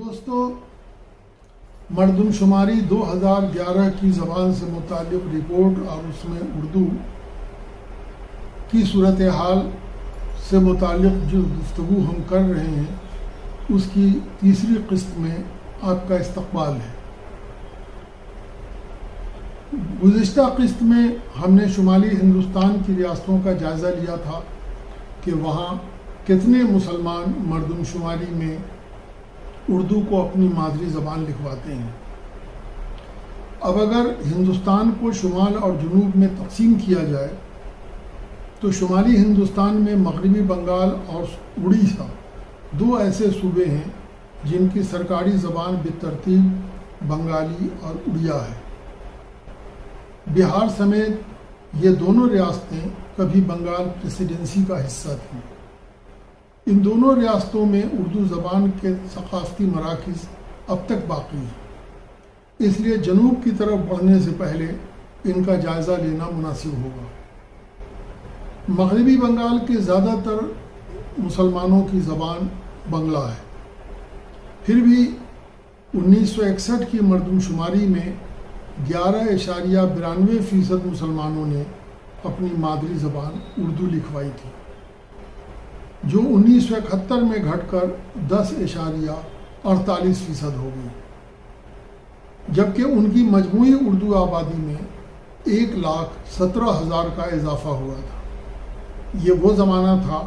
دوستو، مردم شماری 2011 کی زبان سے متعلق رپورٹ اور اس میں اردو کی صورتحال سے متعلق جو گفتگو ہم کر رہے ہیں اس کی تیسری قسط میں آپ کا استقبال ہے۔ گزشتہ قسط میں ہم نے شمالی ہندوستان کی ریاستوں کا جائزہ لیا تھا کہ وہاں کتنے مسلمان مردم شماری میں اردو کو اپنی مادری زبان لکھواتے ہیں۔ اب اگر ہندوستان کو شمال اور جنوب میں تقسیم کیا جائے تو شمالی ہندوستان میں مغربی بنگال اور اڑیسہ دو ایسے صوبے ہیں جن کی سرکاری زبان بالترتیب بنگالی اور اڑیا ہے۔ بہار سمیت یہ دونوں ریاستیں کبھی بنگال پریسیڈنسی کا حصہ تھیں۔ ان دونوں ریاستوں میں اردو زبان کے ثقافتی مراکز اب تک باقی ہیں، اس لیے جنوب کی طرف بڑھنے سے پہلے ان کا جائزہ لینا مناسب ہوگا۔ مغربی بنگال کے زیادہ تر مسلمانوں کی زبان بنگلہ ہے، پھر بھی 1961 کی مردم شماری میں 11.92% مسلمانوں نے اپنی مادری زبان اردو لکھوائی تھی، جو 1971 میں گھٹ کر 10.48% ہو گئی، جبکہ ان کی مجموعی اردو آبادی میں 1,17,000 کا اضافہ ہوا تھا۔ یہ وہ زمانہ تھا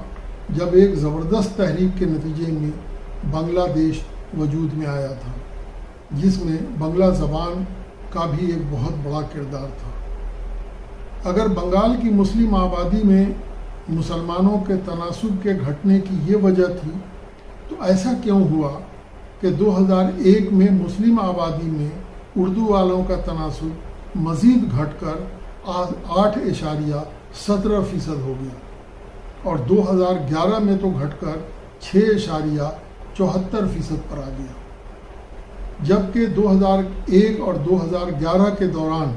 جب ایک زبردست تحریک کے نتیجے میں بنگلہ دیش وجود میں آیا تھا، جس میں بنگلہ زبان کا بھی ایک بہت بڑا کردار تھا۔ اگر بنگال کی مسلم آبادی میں مسلمانوں کے تناسب کے گھٹنے کی یہ وجہ تھی تو ایسا کیوں ہوا کہ 2001 میں مسلم آبادی میں اردو والوں کا تناسب مزید گھٹ کر 8.17% ہو گیا اور 2011 میں تو گھٹ کر 6.74% پر آ گیا، جبکہ 2001 اور 2011 کے دوران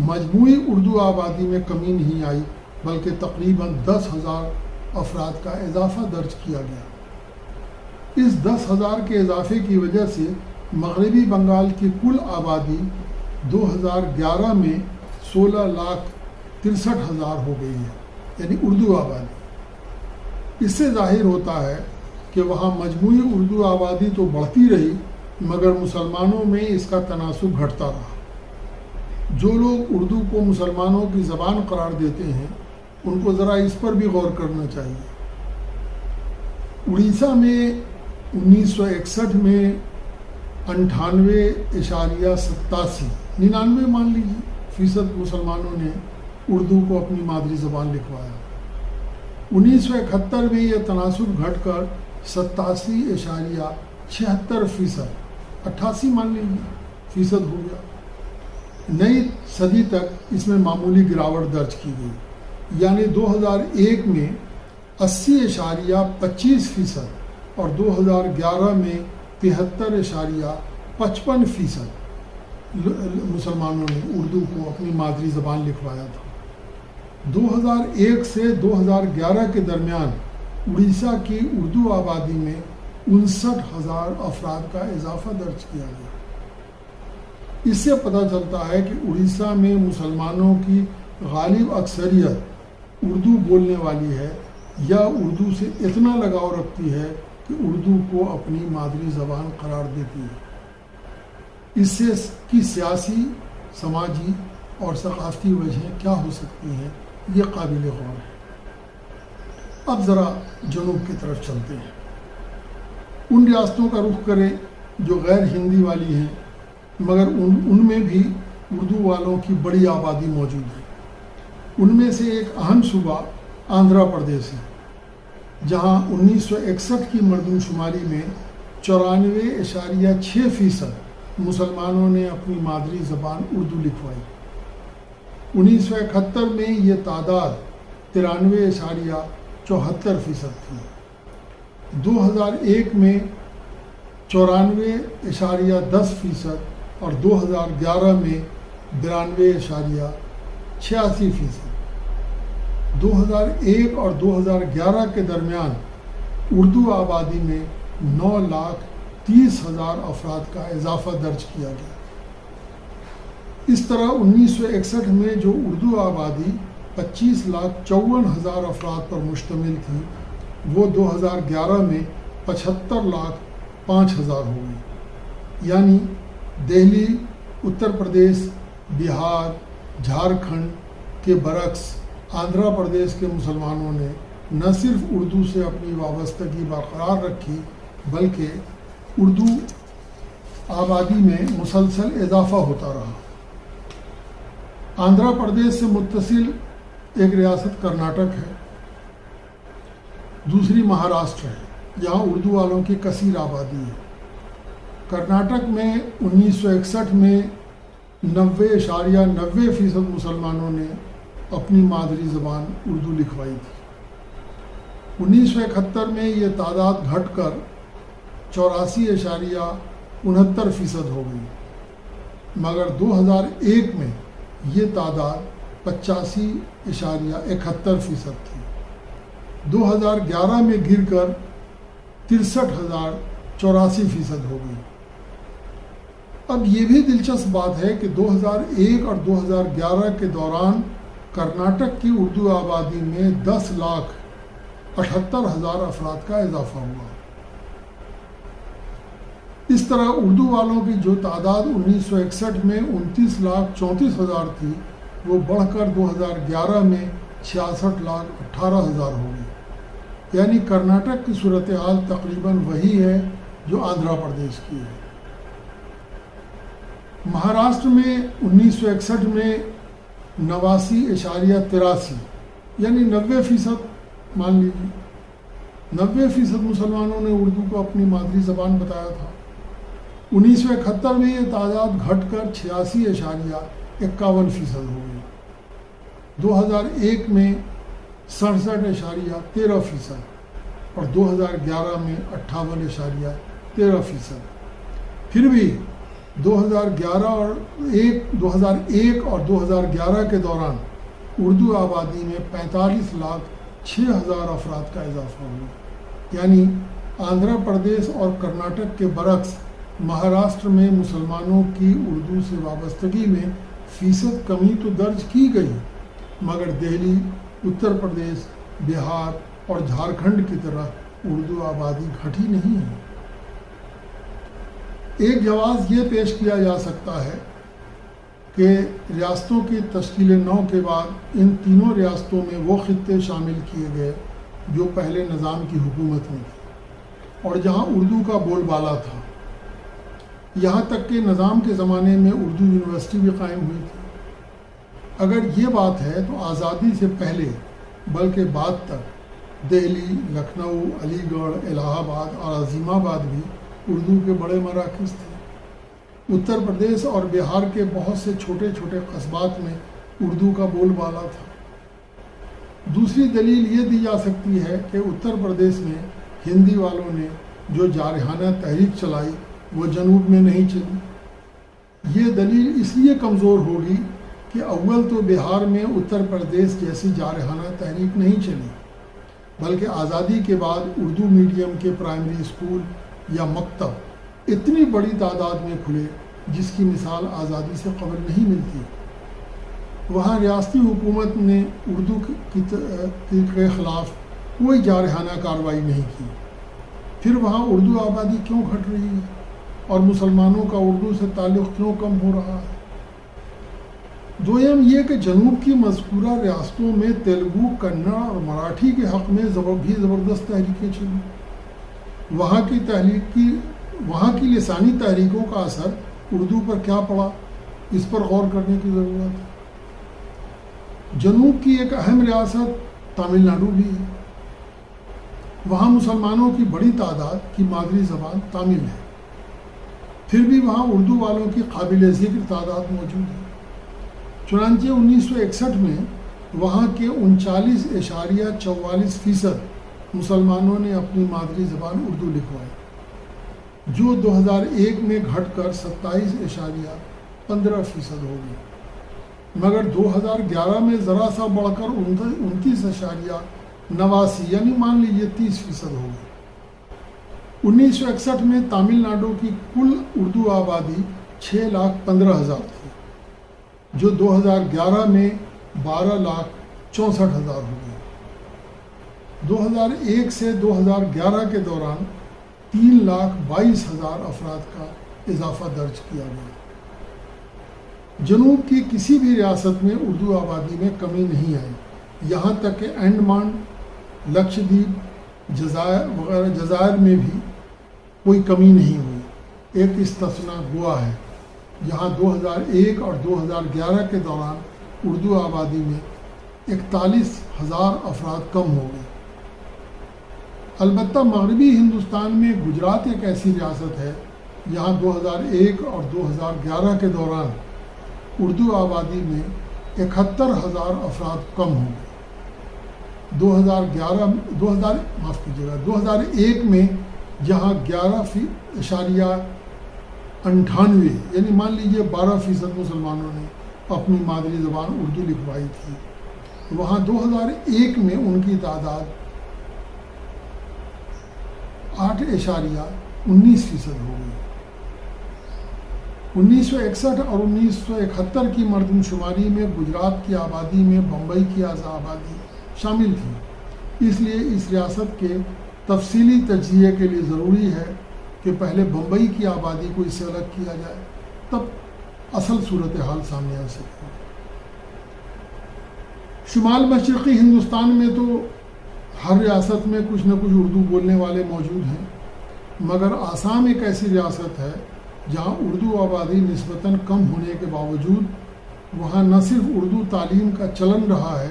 مجموعی اردو آبادی میں کمی نہیں آئی بلکہ تقریباً 10,000 افراد کا اضافہ درج کیا گیا۔ اس 10,000 کے اضافے کی وجہ سے مغربی بنگال کی کل آبادی 2011 میں 16,63,000 ہو گئی ہے، یعنی اردو آبادی۔ اس سے ظاہر ہوتا ہے کہ وہاں مجموعی اردو آبادی تو بڑھتی رہی مگر مسلمانوں میں اس کا تناسب گھٹتا رہا۔ جو لوگ اردو کو مسلمانوں کی زبان قرار دیتے ہیں ان کو ذرا اس پر بھی غور کرنا چاہیے۔ اڑیسہ میں 1961 میں 99.87 مان لیجیے فیصد مسلمانوں نے اردو کو اپنی مادری زبان لکھوایا۔ 1971 میں یہ تناسب گھٹ کر 87.76% 88 مان لیجیے فیصد ہو گیا۔ نئی صدی تک اس میں معمولی گراوٹ درج کی گئی، یعنی 2001 میں 80.25% اور 2011 میں 73.55% مسلمانوں نے اردو کو اپنی مادری زبان لکھوایا تھا۔ 2001 سے 2011 کے درمیان اڑیسہ کی اردو آبادی میں 59,000 افراد کا اضافہ درج کیا گیا۔ اس سے پتہ چلتا ہے کہ اڑیسہ میں مسلمانوں کی غالب اکثریت اردو بولنے والی ہے یا اردو سے اتنا لگاؤ رکھتی ہے کہ اردو کو اپنی مادری زبان قرار دیتی ہے۔ اس سے کی سیاسی، سماجی اور ثقافتی وجہیں کیا ہو سکتی ہیں، یہ قابل غور ہے۔ اب ذرا جنوب کی طرف چلتے ہیں۔ ان ریاستوں کا رخ کریں جو غیر ہندی والی ہیں مگر ان میں بھی اردو والوں کی بڑی آبادی موجود ہے۔ ان میں سے ایک اہم صوبہ آندھرا پردیش ہے، جہاں 1961 کی مردم شماری میں 94.6% مسلمانوں نے اپنی مادری زبان اردو لکھوائی۔ 1971 میں یہ تعداد 93.74% تھی۔ 2001 میں 94.10% اور 2011 میں 92.86%۔ 2001 اور 2011 کے درمیان اردو آبادی میں 30,000 افراد کا اضافہ درج کیا گیا۔ اس طرح 1961 میں جو اردو آبادی 25,54,000 افراد پر مشتمل تھی وہ 2011 میں 75,05,000 ہو گئی، یعنی دہلی، اتر پردیش، بہار، جھارکھنڈ کے برعکس آندھرا پردیش کے مسلمانوں نے نہ صرف اردو سے اپنی وابستگی برقرار رکھی بلکہ اردو آبادی میں مسلسل اضافہ ہوتا رہا۔ آندھرا پردیش سے متصل ایک ریاست کرناٹک ہے، دوسری مہاراشٹر ہے جہاں اردو والوں کی کثیر آبادی ہے۔ کرناٹک میں 1961 میں 90.90% مسلمانوں نے اپنی مادری زبان اردو لکھوائی تھی۔ 1971 میں یہ تعداد گھٹ کر 84.69% ہو گئی، مگر 2001 میں یہ تعداد 85.71% تھی۔ 2011 میں گر کر 63,084% ہو گئی۔ اب یہ بھی دلچسپ بات ہے کہ 2001 اور 2011 کے دوران کرناٹک کی اردو آبادی میں 10,78,000 افراد کا اضافہ ہوا۔ اس طرح اردو والوں کی جو تعداد 1961 میں 29,34,000 تھی وہ بڑھ کر 2011 میں 66,18,000 ہو گئی، یعنی کرناٹک کی صورتحال تقریباً وہی ہے جو آندھرا پردیش کی ہے۔ مہاراشٹر میں 1961 میں 89.83 یعنی 90% مان لیجیے 90% مسلمانوں نے اردو کو اپنی مادری زبان بتایا تھا۔ 1971 میں یہ تعداد گھٹ کر 86.51% ہو گئی۔ 2001 میں 67.13% اور 2011 میں 58.13%۔ پھر بھی 2001 اور 2011 کے دوران اردو آبادی میں 45,06,000 افراد کا اضافہ ہوا، یعنی آندھرا پردیش اور کرناٹک کے برعکس مہاراشٹر میں مسلمانوں کی اردو سے وابستگی میں فیصد کمی تو درج کی گئی، مگر دہلی، اتر پردیش، بہار اور جھارکھنڈ کی طرح اردو آبادی گھٹی نہیں ہے۔ ایک جواز یہ پیش کیا جا سکتا ہے کہ ریاستوں کی تشکیل نو کے بعد ان تینوں ریاستوں میں وہ خطے شامل کیے گئے جو پہلے نظام کی حکومت میں تھے اور جہاں اردو کا بول بالا تھا، یہاں تک کہ نظام کے زمانے میں اردو یونیورسٹی بھی قائم ہوئی تھی۔ اگر یہ بات ہے تو آزادی سے پہلے بلکہ بعد تک دہلی، لکھنؤ، علی گڑھ، الہ آباد اور عظیم آباد بھی اردو کے بڑے مراکز تھے۔ اتر پردیش اور بہار کے بہت سے چھوٹے چھوٹے قصبات میں اردو کا بول بالا تھا۔ دوسری دلیل یہ دی جا سکتی ہے کہ اتر پردیش میں ہندی والوں نے جو جارحانہ تحریک چلائی وہ جنوب میں نہیں چلی۔ یہ دلیل اس لیے کمزور ہوگی کہ اول تو بہار میں اتر پردیش جیسی جارحانہ تحریک نہیں چلی، بلکہ آزادی کے بعد اردو میڈیم کے پرائمری اسکول یا مکتب اتنی بڑی تعداد میں کھلے جس کی مثال آزادی سے قبل نہیں ملتی۔ وہاں ریاستی حکومت نے اردو کے خلاف کوئی جارحانہ کارروائی نہیں کی۔ پھر وہاں اردو آبادی کیوں گھٹ رہی ہے اور مسلمانوں کا اردو سے تعلق کیوں کم ہو رہا ہے؟ دویم یہ کہ جنوب کی مذکورہ ریاستوں میں تیلگو، کنڑ اور مراٹھی کے حق میں بھی زبردست تحریکیں چلیں۔ وہاں کی لسانی تحریکوں کا اثر اردو پر کیا پڑا، اس پر غور کرنے کی ضرورت ہے۔ جنوب کی ایک اہم ریاست تامل ناڈو بھی ہے۔ وہاں مسلمانوں کی بڑی تعداد کی مادری زبان تامل ہے، پھر بھی وہاں اردو والوں کی قابل ذکر تعداد موجود ہے۔ چنانچہ 1961 میں وہاں کے 39.44% مسلمانوں نے اپنی مادری زبان اردو لکھوائی، جو 2001 میں گھٹ کر 27.15% ہو گئی، مگر 2011 میں ذرا سا بڑھ کر 29.89 یعنی مان لیجیے 30% ہو گئی۔ 1961 میں تامل ناڈو کی کل اردو آبادی 6,15,000 تھی، جو 2011 میں 12,64,000 ہو گئی۔ 2001 سے 2011 کے دوران 3,22,000 افراد کا اضافہ درج کیا گیا۔ جنوب کی کسی بھی ریاست میں اردو آبادی میں کمی نہیں آئی، یہاں تک کہ انڈمان، لکشدیپ، جزائر میں بھی کوئی کمی نہیں ہوئی۔ ایک استثناء گوا ہے، جہاں 2001 اور 2011 کے دوران اردو آبادی میں 41,000 افراد کم ہو گئے۔ البتہ مغربی ہندوستان میں گجرات ایک ایسی ریاست ہے جہاں 2001 اور 2011 کے دوران اردو آبادی میں 71,000 افراد کم ہو گئے۔ 2001 میں جہاں 11.98 یعنی مان لیجیے 12% مسلمانوں نے اپنی مادری زبان اردو لکھوائی تھی، وہاں 2001 میں ان کی تعداد 8.19% ہو گئی۔ 1961 اور 1971 کی مردم شماری میں گجرات کی آبادی میں بمبئی کی آبادی شامل تھی، اس لیے اس ریاست کے تفصیلی تجزیے کے لیے ضروری ہے کہ پہلے بمبئی کی آبادی کو اس سے الگ کیا جائے، تب اصل صورتحال سامنے آ سکتی ہے۔ شمال مشرقی ہندوستان میں تو ہر ریاست میں کچھ نہ کچھ اردو بولنے والے موجود ہیں، مگر آسام ایک ایسی ریاست ہے جہاں اردو آبادی نسبتاً کم ہونے کے باوجود وہاں نہ صرف اردو تعلیم کا چلن رہا ہے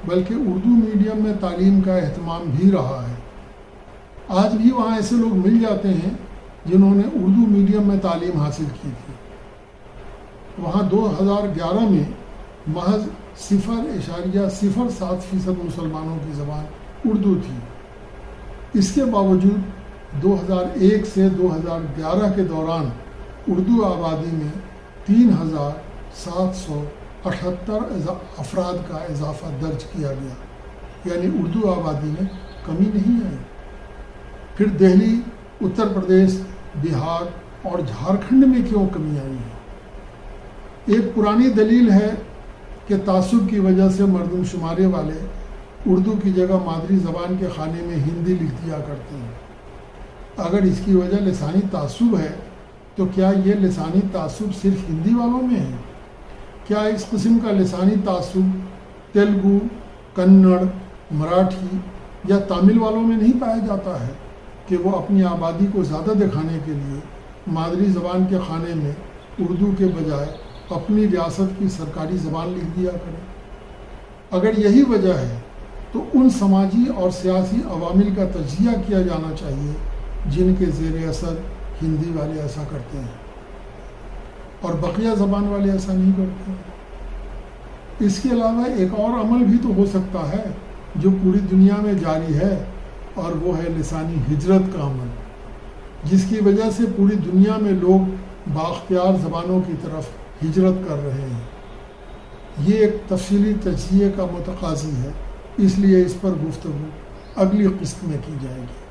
بلکہ اردو میڈیم میں تعلیم کا اہتمام بھی رہا ہے۔ آج بھی وہاں ایسے لوگ مل جاتے ہیں جنہوں نے اردو میڈیم میں تعلیم حاصل کی تھی۔ وہاں 2011 میں محض 0.07% مسلمانوں کی زبان اردو تھی۔ اس کے باوجود 2001 سے 2011 کے دوران اردو آبادی میں 3,778 افراد کا اضافہ درج کیا گیا، یعنی اردو آبادی میں کمی نہیں آئی۔ پھر دہلی، اتر پردیش، بہار اور جھارکھنڈ میں کیوں کمی آئی ہے؟ ایک پرانی دلیل ہے کہ تعصب کی وجہ سے مردم شمارے والے اردو کی جگہ مادری زبان کے خانے میں ہندی لکھ دیا کرتے ہیں۔ اگر اس کی وجہ لسانی تعصب ہے تو کیا یہ لسانی تعصب صرف ہندی والوں میں ہے؟ کیا اس قسم کا لسانی تعصب تیلگو، کنڑ، مراٹھی یا تامل والوں میں نہیں پایا جاتا ہے کہ وہ اپنی آبادی کو زیادہ دکھانے کے لیے مادری زبان کے خانے میں اردو کے بجائے اپنی ریاست کی سرکاری زبان لکھ دیا کریں؟ اگر یہی وجہ ہے تو ان سماجی اور سیاسی عوامل کا تجزیہ کیا جانا چاہیے جن کے زیر اثر ہندی والے ایسا کرتے ہیں اور بقیہ زبان والے ایسا نہیں کرتے۔ اس کے علاوہ ایک اور عمل بھی تو ہو سکتا ہے جو پوری دنیا میں جاری ہے، اور وہ ہے لسانی ہجرت کا عمل، جس کی وجہ سے پوری دنیا میں لوگ بااختیار زبانوں کی طرف ہجرت کر رہے ہیں۔ یہ ایک تفصیلی تجزیے کا متقاضی ہے، اس لیے اس پر گفتگو اگلی قسط میں کی جائے گی۔